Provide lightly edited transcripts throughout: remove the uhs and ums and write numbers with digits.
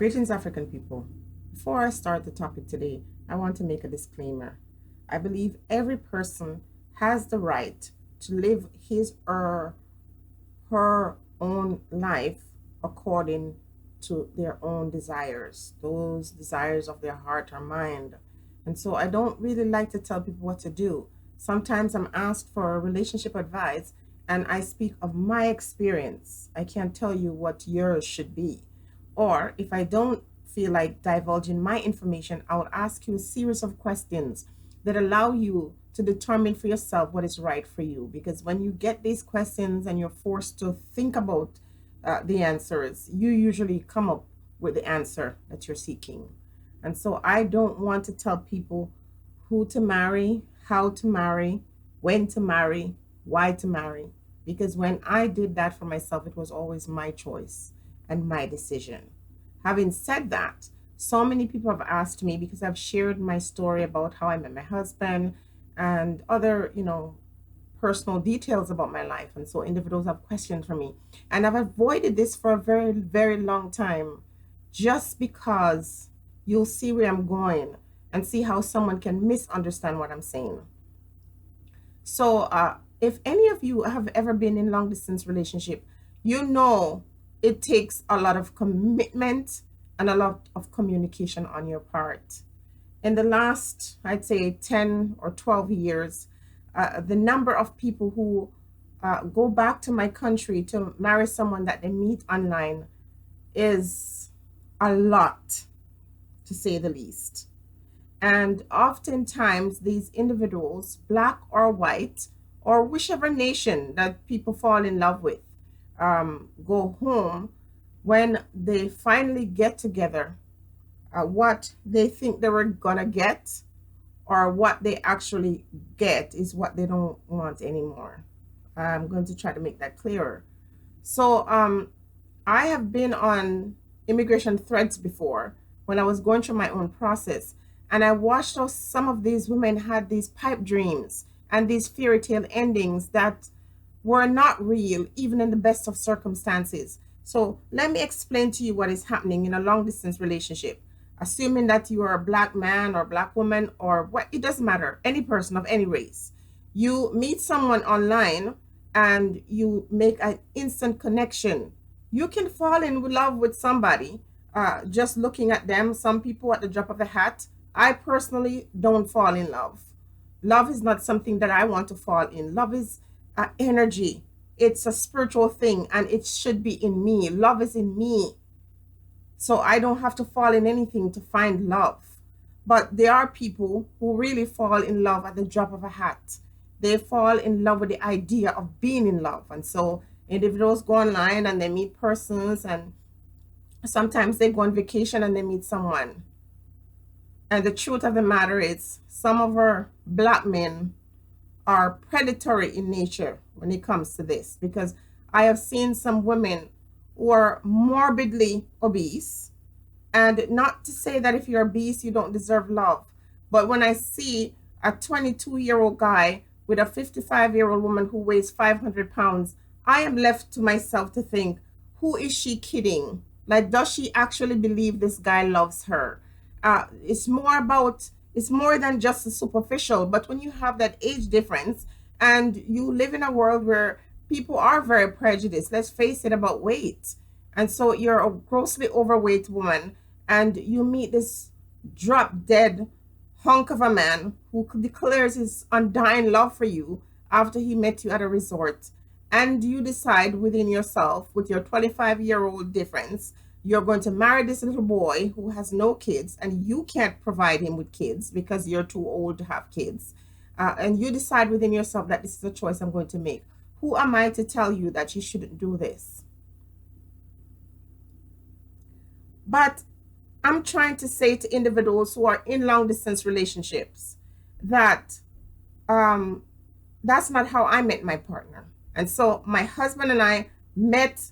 Greetings, African people. Before I start the topic today, I want to make a disclaimer. I believe every person has the right to live his or her own life according to their own desires, those desires of their heart or mind. And so I don't really like to tell people what to do. Sometimes I'm asked for relationship advice and I speak of my experience. I can't tell you what yours should be. Or if I don't feel like divulging my information, I'll ask you a series of questions that allow you to determine for yourself what is right for you. Because when you get these questions and you're forced to think about the answers, you usually come up with the answer that you're seeking. And so I don't want to tell people who to marry, how to marry, when to marry, why to marry. Because when I did that for myself, it was always my choice and my decision. Having said that, so many people have asked me because I've shared my story about how I met my husband and other, personal details about my life. And so individuals have questions for me. And I've avoided this for a very, very long time just because you'll see where I'm going and see how someone can misunderstand what I'm saying. So, if any of you have ever been in long distance relationship, you know it takes a lot of commitment and a lot of communication on your part. In the last, I'd say 10 or 12 years, the number of people who go back to my country to marry someone that they meet online is a lot, to say the least. And oftentimes, these individuals, black or white, or whichever nation that people fall in love with, go home when they finally get together. What they think they were gonna get, or what they actually get, is what they don't want anymore. I'm going to try to make that clearer. So, I have been on immigration threads before when I was going through my own process, and I watched how some of these women had these pipe dreams and these fairy tale endings that were not real, even in the best of circumstances. So, let me explain to you what is happening in a long distance relationship. Assuming that you are a black man or black woman or what, it doesn't matter, any person of any race. You meet someone online and you make an instant connection. You can fall in love with somebody just looking at them. Some people at the drop of a hat. I personally don't fall in love. Love is not something that I want to fall in. Love is energy. It's a spiritual thing and it should be in me. Love is in me. So I don't have to fall in anything to find love. But there are people who really fall in love at the drop of a hat. They fall in love with the idea of being in love. And so individuals go online and they meet persons, and sometimes they go on vacation and they meet someone. And the truth of the matter is, some of our black men are predatory in nature when it comes to this, because I have seen some women who are morbidly obese. And not to say that if you're obese, you don't deserve love. But when I see a 22-year-old guy with a 55-year-old woman who weighs 500 pounds, I am left to myself to think, who is she kidding? Like, does she actually believe this guy loves her? It's more than just the superficial. But when you have that age difference and you live in a world where people are very prejudiced, let's face it, about weight. And so you're a grossly overweight woman and you meet this drop dead hunk of a man who declares his undying love for you after he met you at a resort. And you decide within yourself, with your 25-year-old difference, you're going to marry this little boy who has no kids and you can't provide him with kids because you're too old to have kids. And you decide within yourself that this is a choice I'm going to make. Who am I to tell you that you shouldn't do this? But I'm trying to say to individuals who are in long distance relationships that that's not how I met my partner. And so my husband and I met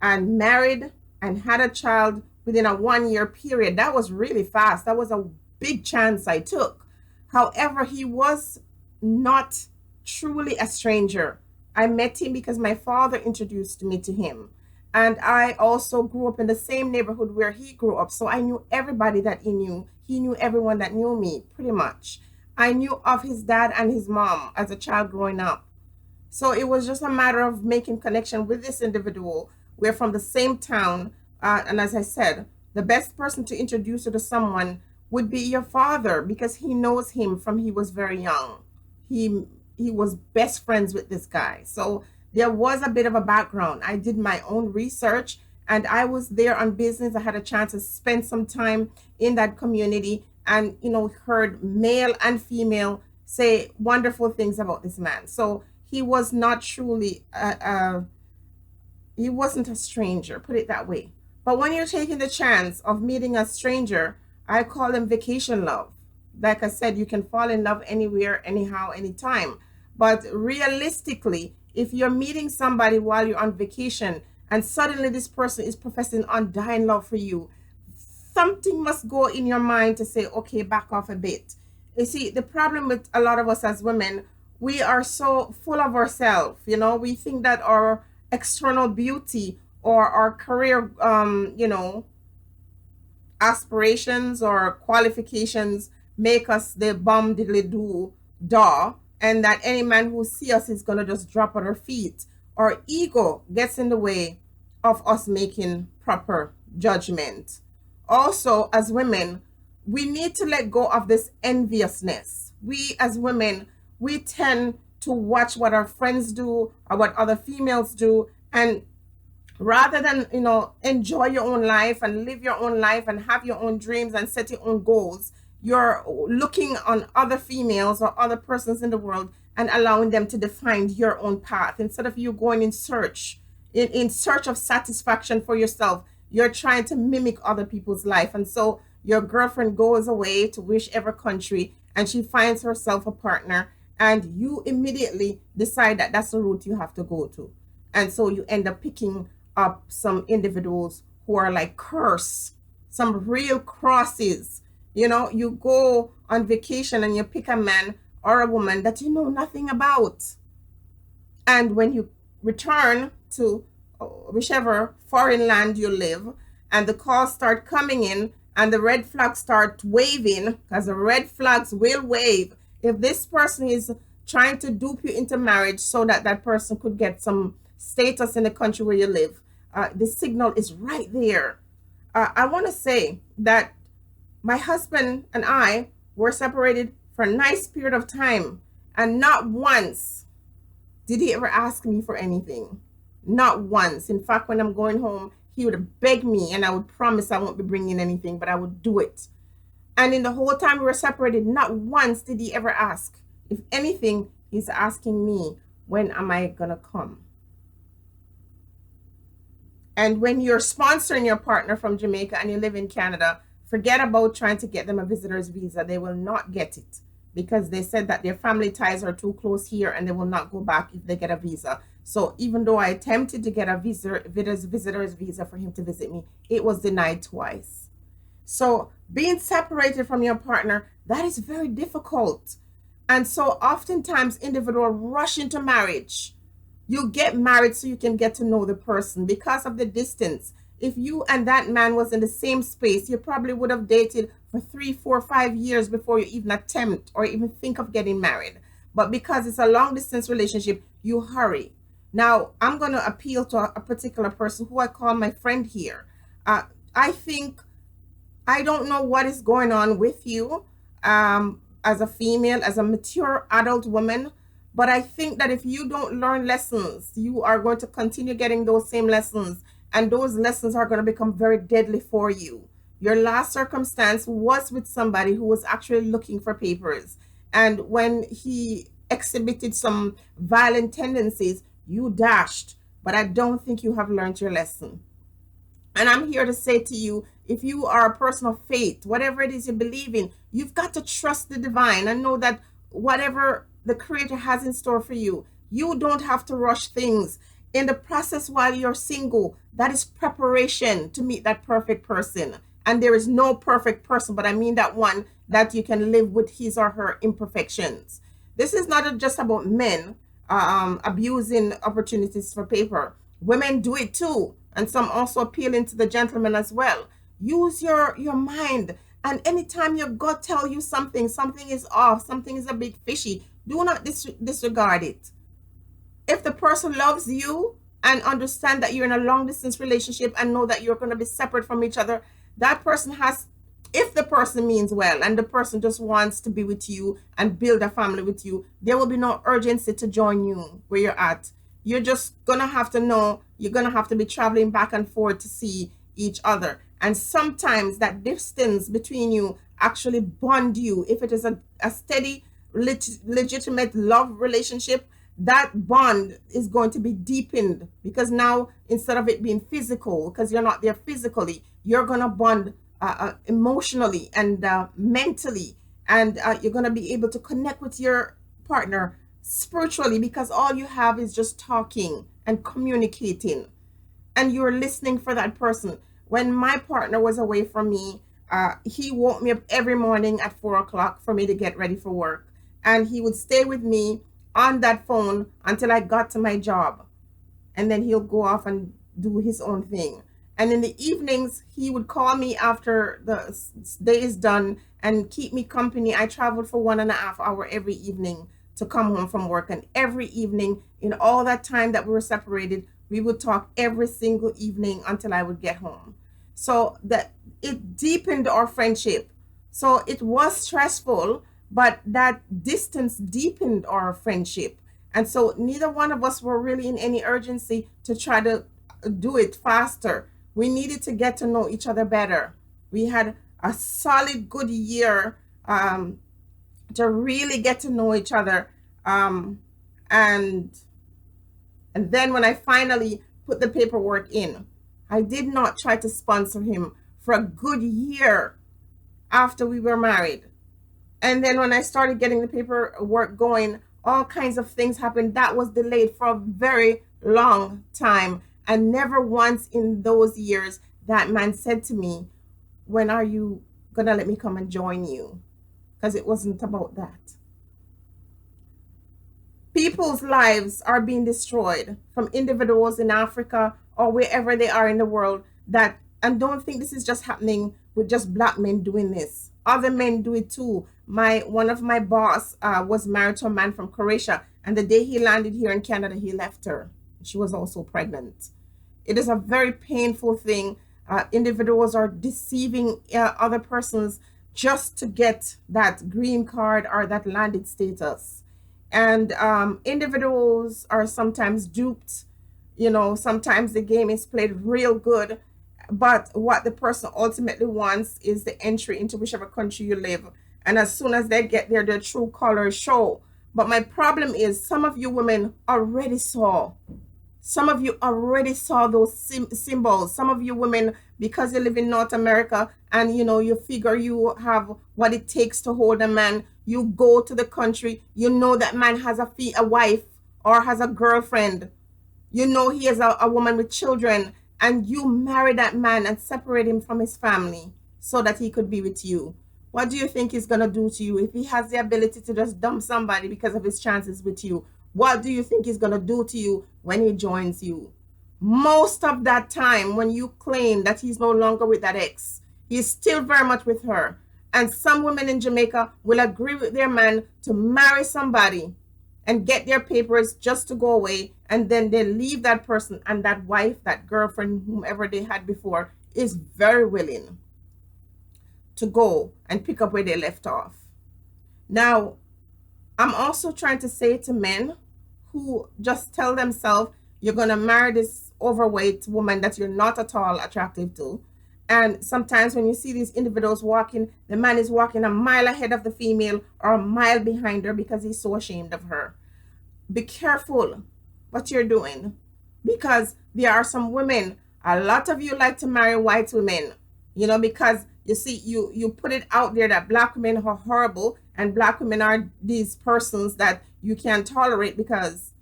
and married and had a child within a 1 year period. That was really fast. That was a big chance I took. However, he was not truly a stranger. I met him because my father introduced me to him. And I also grew up in the same neighborhood where he grew up. So I knew everybody that he knew. He knew everyone that knew me, pretty much. I knew of his dad and his mom as a child growing up. So it was just a matter of making connection with this individual. We're from the same town. And as I said, the best person to introduce you to someone would be your father because he knows him from he was very young. He was best friends with this guy. So there was a bit of a background. I did my own research and I was there on business. I had a chance to spend some time in that community and, heard male and female say wonderful things about this man. So he was not truly he wasn't a stranger, put it that way. But when you're taking the chance of meeting a stranger, I call them vacation love. Like I said, you can fall in love anywhere, anyhow, anytime. But realistically, if you're meeting somebody while you're on vacation and suddenly this person is professing undying love for you, something must go in your mind to say, okay, back off a bit. You see, the problem with a lot of us as women, we are so full of ourselves. We think that our external beauty or our career, aspirations or qualifications make us the bum diddly do da, and that any man who see us is gonna just drop at our feet. Our ego gets in the way of us making proper judgment. Also, as women, we need to let go of this enviousness. We as women, we tend to watch what our friends do or what other females do, and rather than enjoy your own life and live your own life and have your own dreams and set your own goals, you're looking on other females or other persons in the world and allowing them to define your own path instead of you going in search of satisfaction for yourself. You're trying to mimic other people's life, and so your girlfriend goes away to whichever country and she finds herself a partner, and you immediately decide that that's the route you have to go to. And so you end up picking up some individuals who are like curse, some real crosses. You go on vacation and you pick a man or a woman that you know nothing about. And when you return to whichever foreign land you live, and the calls start coming in and the red flags start waving, because the red flags will wave if this person is trying to dupe you into marriage so that that person could get some status in the country where you live. The signal is right there. I want to say that my husband and I were separated for a nice period of time, and not once did he ever ask me for anything. Not once. In fact, when I'm going home, he would beg me, and I would promise I won't be bringing anything, but I would do it. And in the whole time we were separated, not once did he ever ask. If anything, he's asking me, when am I going to come? And when you're sponsoring your partner from Jamaica and you live in Canada, forget about trying to get them a visitor's visa. They will not get it because they said that their family ties are too close here and they will not go back if they get a visa. So even though I attempted to get a visitor's visa for him to visit me, it was denied twice. So being separated from your partner, that is very difficult. And so oftentimes individuals rush into marriage. You get married so you can get to know the person because of the distance. If you and that man was in the same space, you probably would have dated for 3, 4, 5 years before you even attempt or even think of getting married. But because it's a long distance relationship, you hurry. Now, I'm going to appeal to a particular person who I call my friend here. I think, I don't know what is going on with you as a female, as a mature adult woman, but I think that if you don't learn lessons, you are going to continue getting those same lessons, and those lessons are going to become very deadly for you. Your last circumstance was with somebody who was actually looking for papers, and when he exhibited some violent tendencies, you dashed, but I don't think you have learned your lesson. And I'm here to say to you, if you are a person of faith, whatever it is you believe in, you've got to trust the divine and know that whatever the Creator has in store for you, you don't have to rush things. In the process while you're single, that is preparation to meet that perfect person. And there is no perfect person, but I mean that one that you can live with his or her imperfections. This is not just about men abusing opportunities for paper. Women do it too. And some also appealing to the gentleman as well. Use your mind. And anytime your gut tell you something is off, something is a bit fishy, do not disregard it. If the person loves you and understand that you're in a long distance relationship and know that you're going to be separate from each other, that person has, if the person means well and the person just wants to be with you and build a family with you, there will be no urgency to join you where you're at. You're just going to have to know you're going to have to be traveling back and forth to see each other. And sometimes that distance between you actually bond you. If it is a steady, legitimate love relationship, that bond is going to be deepened, because now instead of it being physical, because you're not there physically, you're going to bond emotionally and mentally, and you're going to be able to connect with your partner spiritually, because all you have is just talking and communicating, and you're listening for that person. When my partner was away from me, he woke me up every morning at 4 o'clock for me to get ready for work, and he would stay with me on that phone until I got to my job, and then he'll go off and do his own thing. And in the evenings, he would call me after the day is done and keep me company. I traveled for 1.5 hours every evening to come home from work. And every evening, in all that time that we were separated, we would talk every single evening until I would get home. So that it deepened our friendship. So it was stressful, but that distance deepened our friendship. And so neither one of us were really in any urgency to try to do it faster. We needed to get to know each other better. We had a solid good year to really get to know each other. And and then when I finally put the paperwork in, I did not try to sponsor him for a good year after we were married. And then when I started getting the paperwork going, all kinds of things happened. That was delayed for a very long time. And never once in those years that man said to me, when are you going to let me come and join you? Because it wasn't about that. People's lives are being destroyed from individuals in Africa or wherever they are in the world, that, and don't think this is just happening with just black men doing this. Other men do it too. One of my boss was married to a man from Croatia, and the day he landed here in Canada, he left her. She was also pregnant. It is a very painful thing. Individuals are deceiving other persons just to get that green card or that landed status. And individuals are sometimes duped. Sometimes the game is played real good, but what the person ultimately wants is the entry into whichever country you live. And as soon as they get there, their true colors show. But my problem is, some of you women already saw. Some of you already saw those symbols. Some of you women, because you live in North America and you figure you have what it takes to hold a man, you go to the country, you know that man has a wife or has a girlfriend. You know he is a woman with children, and you marry that man and separate him from his family so that he could be with you. What do you think he's going to do to you if he has the ability to just dump somebody because of his chances with you? What do you think he's going to do to you when he joins you? Most of that time, when you claim that he's no longer with that ex, he's still very much with her. And some women in Jamaica will agree with their man to marry somebody and get their papers just to go away, and then they leave that person, and that wife, that girlfriend, whomever they had before, is very willing to go and pick up where they left off. Now, I'm also trying to say to men who just tell themselves you're going to marry this overweight woman that you're not at all attractive to. And sometimes when you see these individuals walking, the man is walking a mile ahead of the female or a mile behind her because he's so ashamed of her. Be careful what you're doing, because there are some women, a lot of you like to marry white women, because you see, you put it out there that black women are horrible and black women are these persons that you can't tolerate because,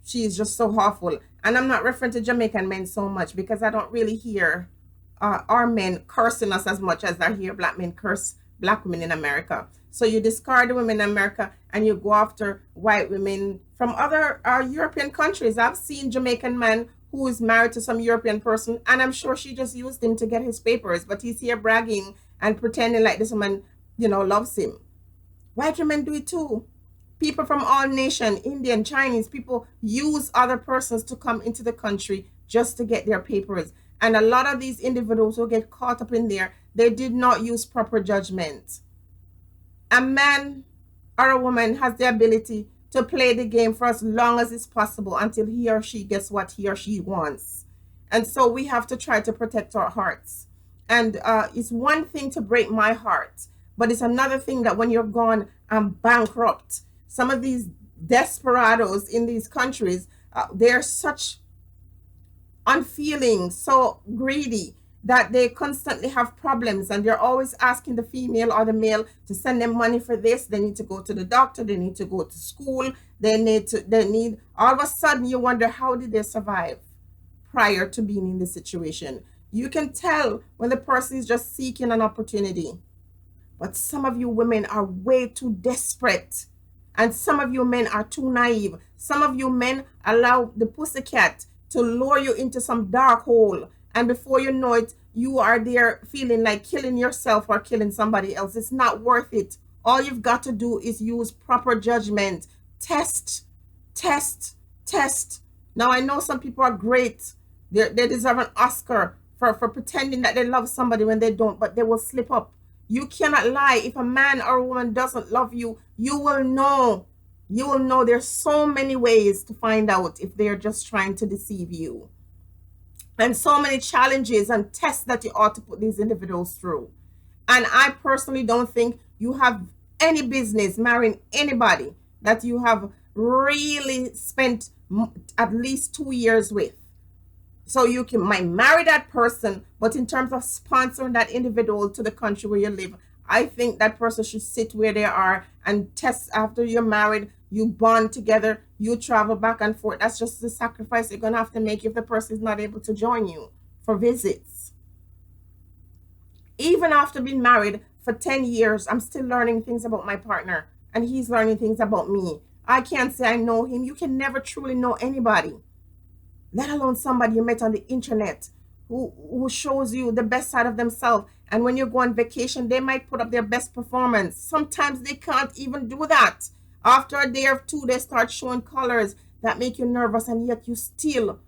she is just so awful. And I'm not referring to Jamaican men so much, because I don't really hear our men cursing us as much as I hear black men curse black women in America. So you discard the women in America and you go after white women from other European countries. I've seen Jamaican men who is married to some European person, and I'm sure she just used him to get his papers, but he's here bragging and pretending like this woman, loves him. White women do it too. People from all nations, Indian, Chinese, people use other persons to come into the country just to get their papers. And a lot of these individuals who get caught up in there, they did not use proper judgment. A man or a woman has the ability to play the game for as long as it's possible until he or she gets what he or she wants. And so we have to try to protect our hearts. And it's one thing to break my heart, but it's another thing that when you're gone, I'm bankrupt. Some of these desperados in these countries, they're such unfeeling, so greedy that they constantly have problems, and they're always asking the female or the male to send them money for this. They need to go to the doctor, they need to go to school, they need all of a sudden you wonder, how did they survive prior to being in this situation? You can tell when the person is just seeking an opportunity. But some of you women are way too desperate, and some of you men are too naive. Some of you men allow the pussycat to lure you into some dark hole, and before you know it, you are there feeling like killing yourself or killing somebody else. It's not worth it. All you've got to do is use proper judgment. Test, test, test. Now, I know some people are great. They deserve an Oscar for pretending that they love somebody when they don't, but they will slip up. You cannot lie. If a man or a woman doesn't love you, you will know. You will know. There's so many ways to find out if they're just trying to deceive you. And so many challenges and tests that you ought to put these individuals through. And I personally don't think you have any business marrying anybody that you have really spent at least 2 years with. So you might marry that person, but in terms of sponsoring that individual to the country where you live, I think that person should sit where they are and test after you're married. You bond together, you travel back and forth. That's just the sacrifice you're going to have to make if the person is not able to join you for visits. Even after being married for 10 years, I'm still learning things about my partner, and he's learning things about me. I can't say I know him. You can never truly know anybody, let alone somebody you met on the internet who shows you the best side of themselves. And when you go on vacation, they might put up their best performance. Sometimes they can't even do that. After a day or two, they start showing colors that make you nervous, and yet you still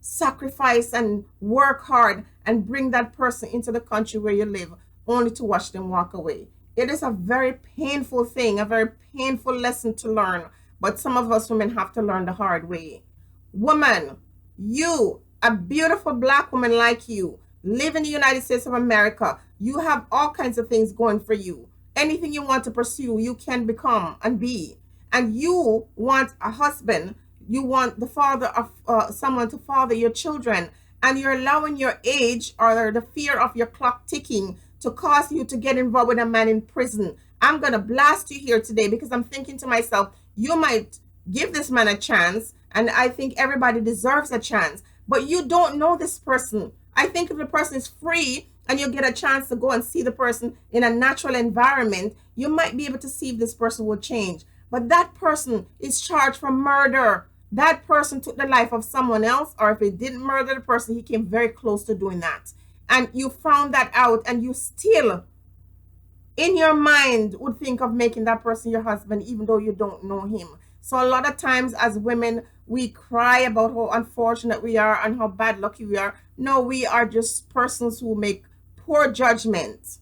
sacrifice and work hard and bring that person into the country where you live, only to watch them walk away. It is a very painful thing, a very painful lesson to learn, but some of us women have to learn the hard way. Woman, you, a beautiful black woman like you, live in the United States of America. You have all kinds of things going for you. Anything you want to pursue, you can become and be. And you want a husband. You want the father of someone to father your children. And you're allowing your age or the fear of your clock ticking to cause you to get involved with a man in prison. I'm going to blast you here today because I'm thinking to myself, you might give this man a chance, and I think everybody deserves a chance, but you don't know this person. I think if the person is free and you get a chance to go and see the person in a natural environment, you might be able to see if this person will change. But that person is charged for murder. That person took the life of someone else, or if he didn't murder the person, he came very close to doing that. And you found that out, and you still, in your mind, would think of making that person your husband, even though you don't know him. So a lot of times as women, we cry about how unfortunate we are and how bad lucky we are. No, we are just persons who make poor judgment.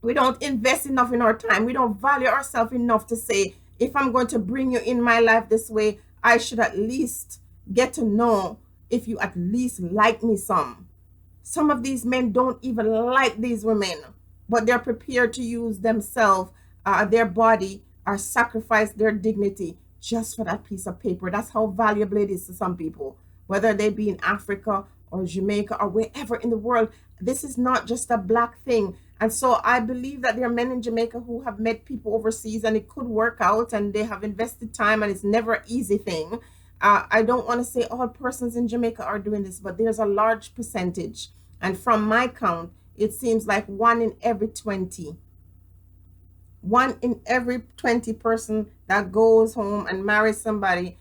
We don't invest enough in our time. We don't value ourselves enough to say, if I'm going to bring you in my life this way, I should at least get to know if you at least like me some. Some of these men don't even like these women, but they're prepared to use themselves, their body, or sacrifice their dignity just for that piece of paper. That's how valuable it is to some people, whether they be in Africa or Jamaica or wherever in the world. This is not just a black thing. And so I believe that there are men in Jamaica who have met people overseas and it could work out, and they have invested time, and it's never an easy thing. I don't want to say all persons in Jamaica are doing this, but there's a large percentage. And from my count, it seems like 1 in every 20. 1 in every 20 person that goes home and marries somebody,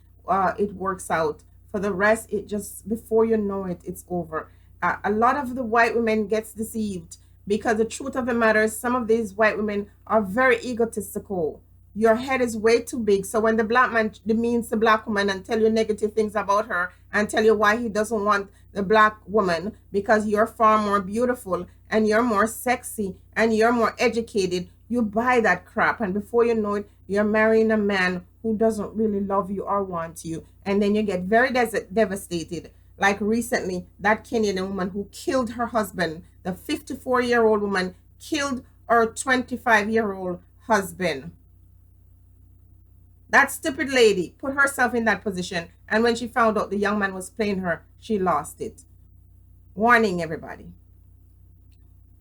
it works out For the rest, it just, before you know it, it's over. A lot of the white women gets deceived because the truth of the matter is some of these white women are very egotistical. Your head is way too big. So when the black man demeans the black woman and tell you negative things about her and tell you why he doesn't want the black woman because you're far more beautiful and you're more sexy and you're more educated, you buy that crap. And before you know it, you're marrying a man who doesn't really love you or want you. And then you get very devastated. Like recently, that Kenyan woman who killed her husband, the 54-year-old woman killed her 25-year-old husband. That stupid lady put herself in that position, and when she found out the young man was playing her, she lost it. Warning everybody.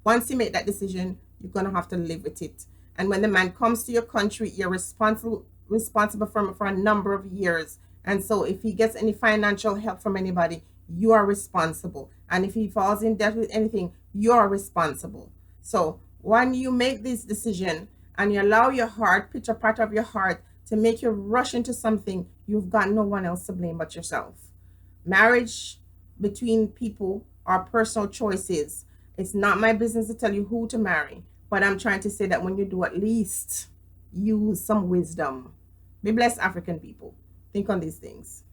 Once you make that decision, you're going to have to live with it. And when the man comes to your country, you're responsible for him for a number of years. And so if he gets any financial help from anybody, you are responsible. And if he falls in debt with anything, you are responsible. So when you make this decision and you allow your heart, picture part of your heart, to make you rush into something, you've got no one else to blame but yourself. Marriage between people are personal choices. It's not my business to tell you who to marry, but I'm trying to say that when you do, at least use some wisdom. Be blessed, African people. Think on these things.